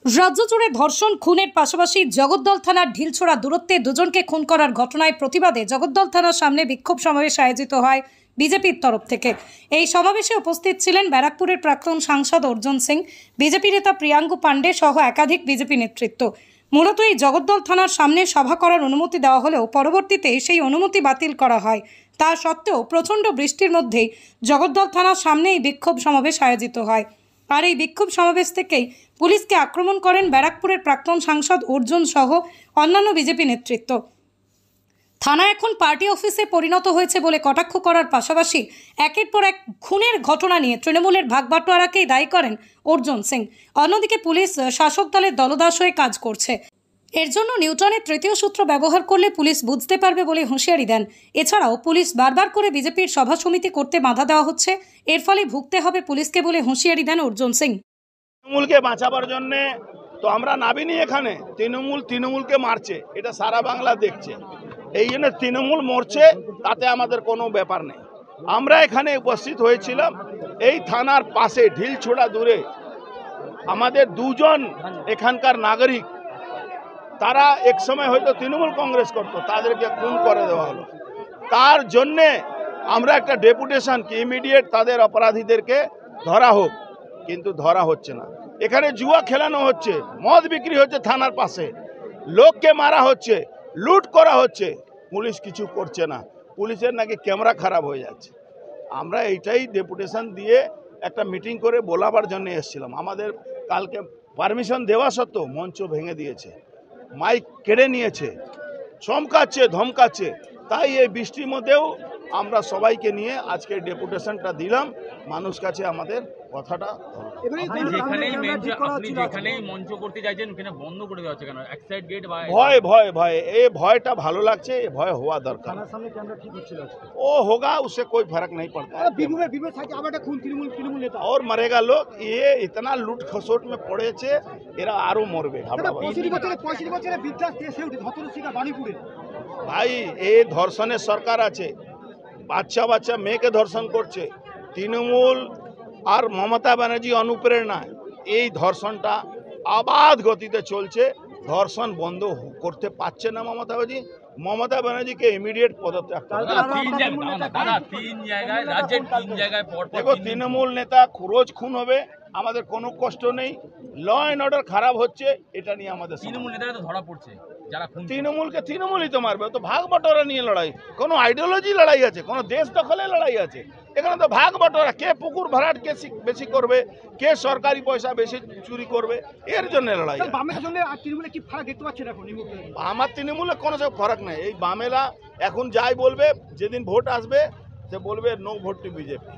রাজ্য জুড়ে ধর্ষণ খুনের পাশাপাশি জগদ্দল থানার ঢিলছোড়া দূরত্বে দুজনকে খুন করার ঘটনায় প্রতিবাদে জগদ্দল থানার সামনে বিক্ষোভ সমাবেশ আয়োজিত হয় বিজেপির তরফ থেকে। এই সমাবেশে উপস্থিত ছিলেন ব্যারাকপুরের প্রাক্তন সাংসদ অর্জুন সিং, বিজেপি নেতা প্রিয়াঙ্কু পাণ্ডে সহ একাধিক বিজেপি নেতৃত্ব। মূলত এই জগদ্দল থানার সামনে সভা করার অনুমতি দেওয়া হলেও পরবর্তীতে সেই অনুমতি বাতিল করা হয়। তা সত্ত্বেও প্রচণ্ড বৃষ্টির মধ্যেই জগদ্দল থানার সামনে এই বিক্ষোভ সমাবেশ আয়োজিত হয়। আর এই বিক্ষোভ সমাবেশ থেকেই পুলিশকে আক্রমণ করেন ব্যারাকপুরের প্রাক্তন সাংসদ অর্জুন সহ অন্যান্য বিজেপি নেতৃত্ব। থানা এখন পার্টি অফিসে পরিণত হয়েছে বলে কটাক্ষ করার পাশাপাশি একের পর এক খুনের ঘটনা নিয়ে তৃণমূলের ভাগবাটোয়ারাকেই দায়ী করেন অর্জুন সিং। অন্যদিকে পুলিশ শাসক দলের দলদাস হয়ে কাজ করছে। এর জন্য নিউটনের তৃতীয় সূত্র ব্যবহার করলে পুলিশ বুঝতে পারবে বলে হুঁশিয়ারি দেন। এছাড়াও পুলিশ বারবার করে বিজেপির সভা সমিতি করতে বাধা দেওয়া হচ্ছে, এর ফলে ভুগতে হবে পুলিশকে বলে হুঁশিয়ারি দেন অর্জুন সিং। তৃণমূলকে বাঁচাবার জন্য তো আমরা নাবিনি, এখানে তৃণমূলকে মারছে, এটা সারা বাংলা দেখছে। এই জন্য তৃণমূল মরছে, তাতে আমাদের কোনো ব্যাপার নেই। আমরা এখানে উপস্থিত হয়েছিলাম এই থানার পাশে ঢিলছোড়া দূরে আমাদের দুজন এখানকার নাগরিক, তারা এক সময় হয়তো তৃণমূল কংগ্রেস করতো, তাদেরকে খুন করে দেওয়া হলো। তার জন্যে আমরা একটা ডেপুটেশন কি ইমিডিয়েট তাদের অপরাধীদেরকে ধরা হোক, কিন্তু ধরা হচ্ছে না। এখানে জুয়া খেলানো হচ্ছে, মদ বিক্রি হচ্ছে থানার পাশে, লোককে মারা হচ্ছে, লুট করা হচ্ছে, পুলিশ কিছু করছে না। পুলিশের নাকি ক্যামেরা খারাপ হয়ে যাচ্ছে। আমরা এইটাই ডেপুটেশন দিয়ে একটা মিটিং করে বলাবার জন্য এসেছিলাম। আমাদের কালকে পারমিশন দেওয়া সত্ত্বেও মঞ্চ ভেঙে দিয়েছে, মাইক কেড়ে নিয়েছে, চমকাচ্ছে, ধমকাচ্ছে। তাই এই বৃষ্টির মধ্যেও আমরা সবাইকে নিয়ে আজকে ডেপুটেশনটা দিলাম, মানুষ কাছে আমাদের কথাটা। ভয় এই ভয়টা ভালো লাগছে, এই ভয় হওয়া দরকার। ও होगा, उससे कोई फर्क नहीं पड़ता और मरेगा लोग। ये इतना लूट खसोट में पड़ेছে, এরা আরো মরবে। ভাই এই ধর্ষণের সরকার আছে, বাচ্চা মেয়েকে ধর্ষণ করছে। তৃণমূল আর মমতা ব্যানার্জি অনুপ্রেরণায় এই ধর্ষণটা আবাদ গতিতে চলছে। ধর্ষণ বন্ধ করতে পারছে না মমতা ব্যানার্জিকে ইমিডিয়েট পদত্যাগ করতে হবে। দেখো, তৃণমূল নেতা রোজ খুন হবে, আমাদের কোনো কষ্ট নেই। ল অ্যান্ড অর্ডার খারাপ হচ্ছে, এটা নিয়ে আমাদের তৃণমূল নেতারা তো ধরা পড়ছে। তৃণমূলকে তৃণমূলই তো মারবে, তো ভাগ বটোয়ারা নিয়ে লড়াই, কোনো আইডিওলজি লড়াই আছে, কোনো দেশ দখলে লড়াই আছে। এখানে তো ভাগ বটোয়ারা, কে পুকুর ভরাট কে বেশি করবে, কে সরকারি পয়সা বেশি চুরি করবে, এর জন্য লড়াই। আমার তৃণমূলে কোনো সব ফারাক নেই। এই বামেলা এখন যাই বলবে, যেদিন ভোট আসবে সে বলবে নো ভোট টু বিজেপি।